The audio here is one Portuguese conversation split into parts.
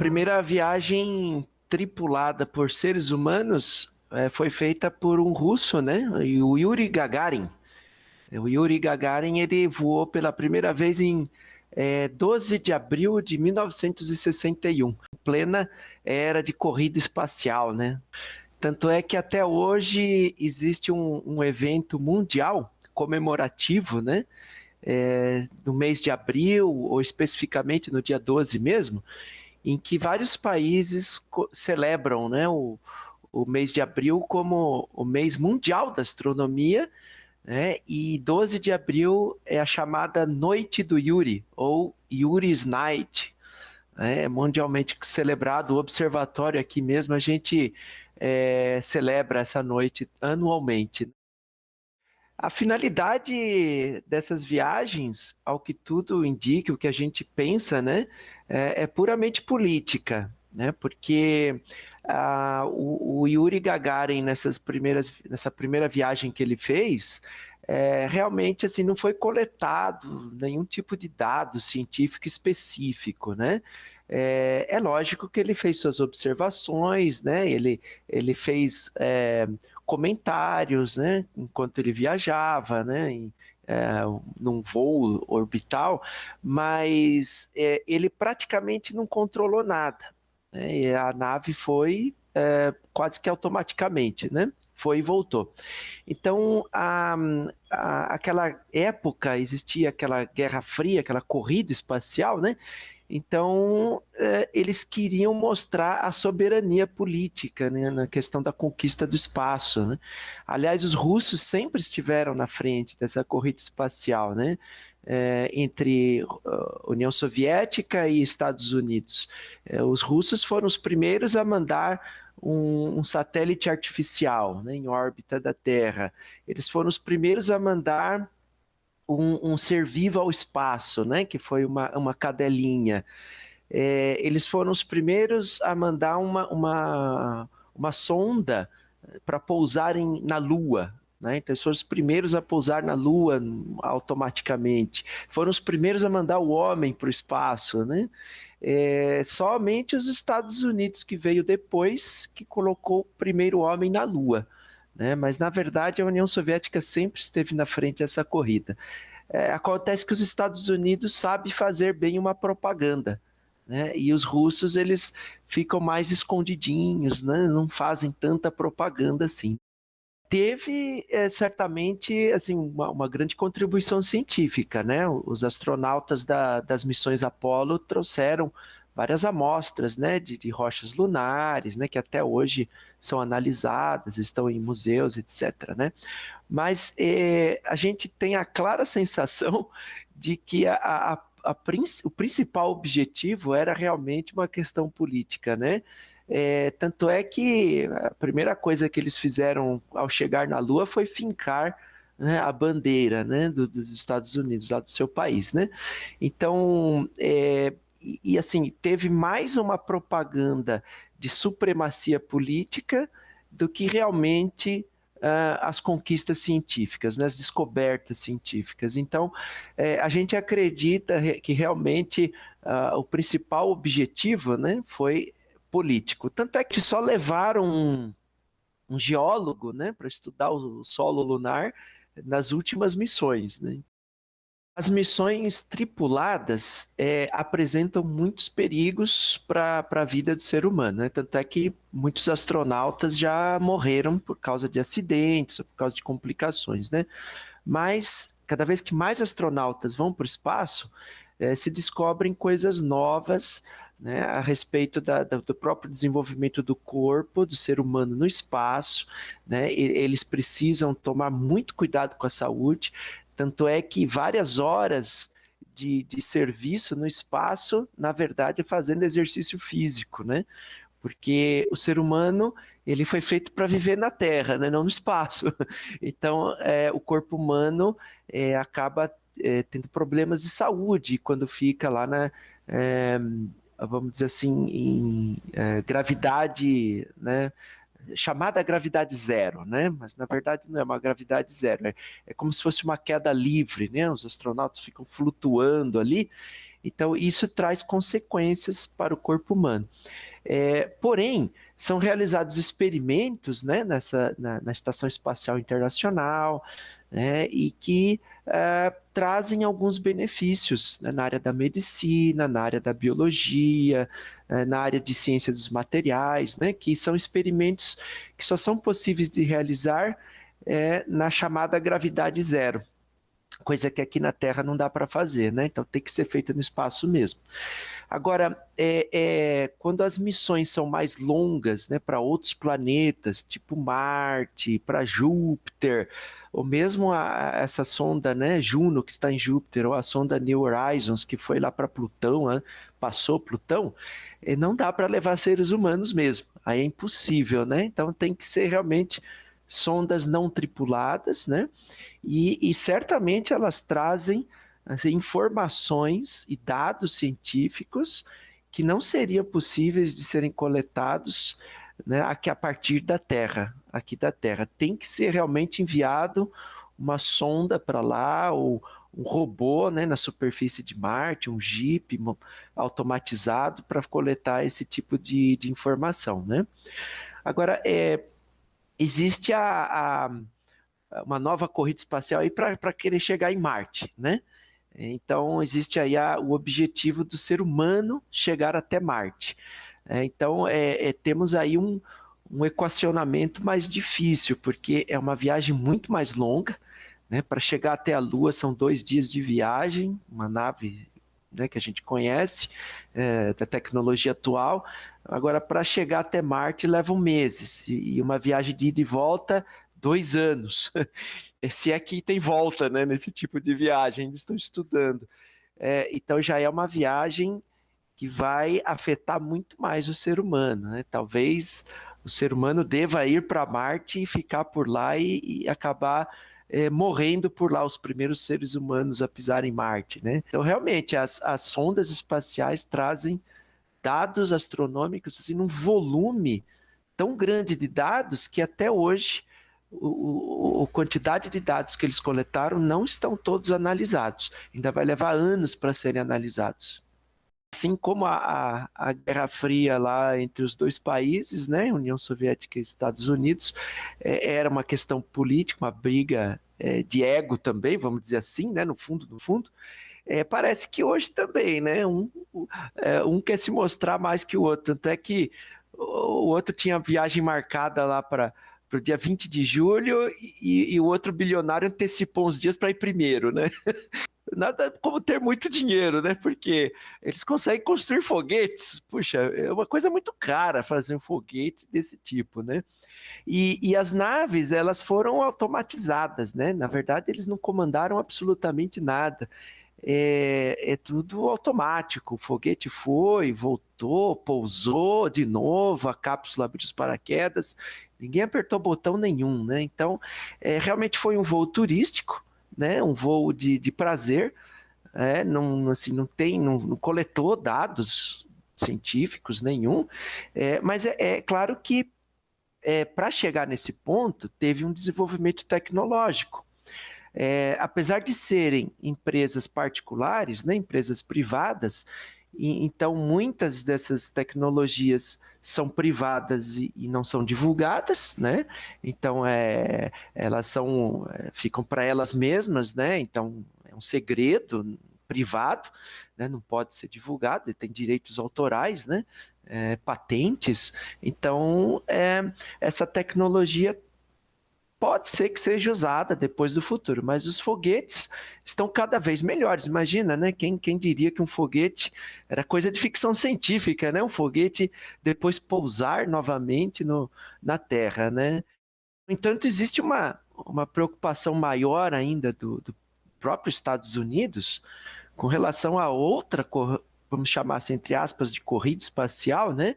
primeira viagem tripulada por seres humanos foi feita por um russo, né? O Yuri Gagarin. O Yuri Gagarin ele voou pela primeira vez em 12 de abril de 1961, em plena era de corrida espacial, né? Tanto é que até hoje existe um evento mundial comemorativo, né? No mês de abril, ou especificamente no dia 12 mesmo, em que vários países celebram, né, o mês de abril como o mês mundial da astronomia, né, e 12 de abril é a chamada Noite do Yuri, ou Yuri's Night, né, é mundialmente celebrado. O observatório aqui mesmo, a gente celebra essa noite anualmente. A finalidade dessas viagens, ao que tudo indica, o que a gente pensa, né, é puramente política, né, porque o Yuri Gagarin, nessa primeira viagem que ele fez, realmente assim, não foi coletado nenhum tipo de dado científico específico, né? É lógico que ele fez suas observações, né? Ele fez comentários, né, enquanto ele viajava, né, num voo orbital, mas ele praticamente não controlou nada, né, e a nave foi quase que automaticamente, né, foi e voltou. Então, aquela época existia aquela Guerra Fria, aquela corrida espacial, né? Então, eles queriam mostrar a soberania política, né, na questão da conquista do espaço, né? Aliás, os russos sempre estiveram na frente dessa corrida espacial, né? Entre União Soviética e Estados Unidos. Os russos foram os primeiros a mandar um satélite artificial, né, em órbita da Terra. Eles foram os primeiros a mandar um ser vivo ao espaço, né, que foi uma cadelinha. Eles foram os primeiros a mandar uma sonda para pousar na Lua. Né? Então, eles foram os primeiros a pousar na Lua automaticamente. Foram os primeiros a mandar o homem para o espaço. Né? Somente os Estados Unidos, que veio depois, que colocou o primeiro homem na Lua. Né? Mas, na verdade, a União Soviética sempre esteve na frente dessa corrida. Acontece que os Estados Unidos sabem fazer bem uma propaganda, né? E os russos, eles ficam mais escondidinhos, né? Não fazem tanta propaganda assim. Teve certamente assim, uma grande contribuição científica, né? Os astronautas das missões Apollo trouxeram várias amostras, né, de rochas lunares, né, que até hoje são analisadas, estão em museus, etc. Né? Mas a gente tem a clara sensação de que o principal objetivo era realmente uma questão política, né? Tanto é que a primeira coisa que eles fizeram ao chegar na Lua foi fincar, né, a bandeira, né, dos Estados Unidos, lá do seu país, né? Então, assim, teve mais uma propaganda de supremacia política do que realmente as conquistas científicas, né, as descobertas científicas. Então, a gente acredita que realmente o principal objetivo, né, foi político. Tanto é que só levaram um geólogo, né, para estudar o solo lunar nas últimas missões. Né? As missões tripuladas apresentam muitos perigos para a vida do ser humano, né? Tanto é que muitos astronautas já morreram por causa de acidentes, ou por causa de complicações, né? Mas cada vez que mais astronautas vão para o espaço, se descobrem coisas novas, né, a respeito do próprio desenvolvimento do corpo, do ser humano no espaço, né? Eles precisam tomar muito cuidado com a saúde. Tanto é que várias horas de serviço no espaço, na verdade, é fazendo exercício físico, né? Porque o ser humano, ele foi feito para viver na Terra, né? Não no espaço. Então, o corpo humano acaba tendo problemas de saúde quando fica lá vamos dizer assim, em gravidade, né? Chamada gravidade zero, né? Mas na verdade não é uma gravidade zero, é como se fosse uma queda livre, né? Os astronautas ficam flutuando ali, Então, isso traz consequências para o corpo humano. Porém, são realizados experimentos, né, na Estação Espacial Internacional, né, e que trazem alguns benefícios, né, na área da medicina, na área da biologia, na área de ciência dos materiais, né, que são experimentos que só são possíveis de realizar na chamada gravidade zero, coisa que aqui na Terra não dá para fazer, né? Então tem que ser feito no espaço mesmo. Agora, quando as missões são mais longas, né, para outros planetas, tipo Marte, para Júpiter, ou mesmo essa sonda, né, Juno, que está em Júpiter, ou a sonda New Horizons, que foi lá para Plutão, né, passou Plutão, não dá para levar seres humanos mesmo. Aí é impossível, né? Então tem que ser realmente sondas não tripuladas, né? E certamente elas trazem assim, informações e dados científicos que não seriam possíveis de serem coletados, né, aqui a partir da Terra, aqui da Terra. Tem que ser realmente enviado uma sonda para lá, ou um robô, né, na superfície de Marte, um Jeep automatizado para coletar esse tipo de informação, né? Agora, existe uma nova corrida espacial aí para querer chegar em Marte, né? Então, existe aí o objetivo do ser humano chegar até Marte. Então, temos aí um equacionamento mais difícil, porque é uma viagem muito mais longa, né? Para chegar até a Lua são 2 dias de viagem, uma nave, né, que a gente conhece, da tecnologia atual. Agora, para chegar até Marte levam meses, e uma viagem de ida e volta, 2 anos. Se é que tem volta, né, nesse tipo de viagem, eles estão estudando. Então já é uma viagem que vai afetar muito mais o ser humano, né? Talvez o ser humano deva ir para Marte e ficar por lá e acabar morrendo por lá, os primeiros seres humanos a pisar em Marte, né? Então realmente as sondas espaciais trazem dados astronômicos assim, num volume tão grande de dados que até hoje a quantidade de dados que eles coletaram não estão todos analisados. Ainda vai levar anos para serem analisados. Assim como a Guerra Fria lá entre os dois países, né, União Soviética e Estados Unidos, era uma questão política, uma briga de ego também, vamos dizer assim, né, no fundo, no fundo. Parece que hoje também, né? Um quer se mostrar mais que o outro. Tanto é que o outro tinha viagem marcada lá para o dia 20 de julho e o outro bilionário antecipou uns dias para ir primeiro, né? Nada como ter muito dinheiro, né? Porque eles conseguem construir foguetes. Puxa, é uma coisa muito cara fazer um foguete desse tipo, né? E as naves, elas foram automatizadas, né? Na verdade, eles não comandaram absolutamente nada. É tudo automático. O foguete foi, voltou, pousou de novo, a cápsula abriu os paraquedas, ninguém apertou botão nenhum, né? Então, realmente foi um voo turístico, né? Um voo de prazer, não, assim, não coletou dados científicos nenhum, mas é claro que para chegar nesse ponto teve um desenvolvimento tecnológico. Apesar de serem empresas particulares, né, empresas privadas, então muitas dessas tecnologias são privadas e não são divulgadas, né? Então elas ficam para elas mesmas, né? Então é um segredo privado, né? Não pode ser divulgado, e tem direitos autorais, né? Patentes. Então essa tecnologia pode ser que seja usada depois do futuro, mas os foguetes estão cada vez melhores. Imagina, né? Quem diria que um foguete era coisa de ficção científica, né? Um foguete depois pousar novamente na Terra, né? No entanto, existe uma preocupação maior ainda do próprio Estados Unidos com relação a outra, vamos chamar assim, entre aspas, de corrida espacial, né?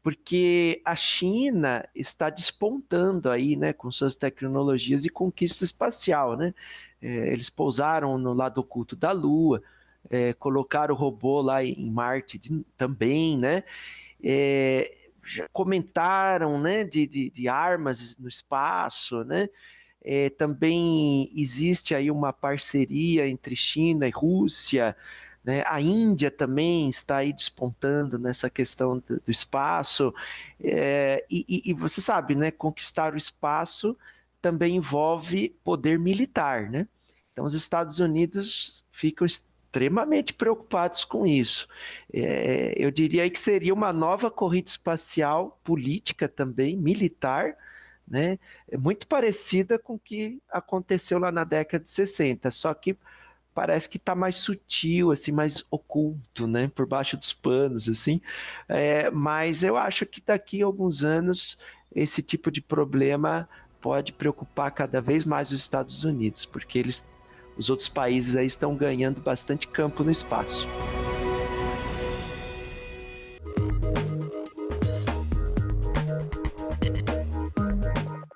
Porque a China está despontando aí, né, com suas tecnologias de conquista espacial, né? Eles pousaram no lado oculto da Lua, colocaram o robô lá em Marte também, né? Já comentaram, né, de armas no espaço, né? Também existe aí uma parceria entre China e Rússia, né? A Índia também está aí despontando nessa questão do espaço, e você sabe, né? Conquistar o espaço também envolve poder militar, né? Então os Estados Unidos ficam extremamente preocupados com isso. Eu diria aí que seria uma nova corrida espacial política também, militar, né? É muito parecida com o que aconteceu lá na década de 60, só que parece que está mais sutil, assim, mais oculto, né? Por baixo dos panos, assim. Mas eu acho que daqui a alguns anos esse tipo de problema pode preocupar cada vez mais os Estados Unidos, porque os outros países aí estão ganhando bastante campo no espaço.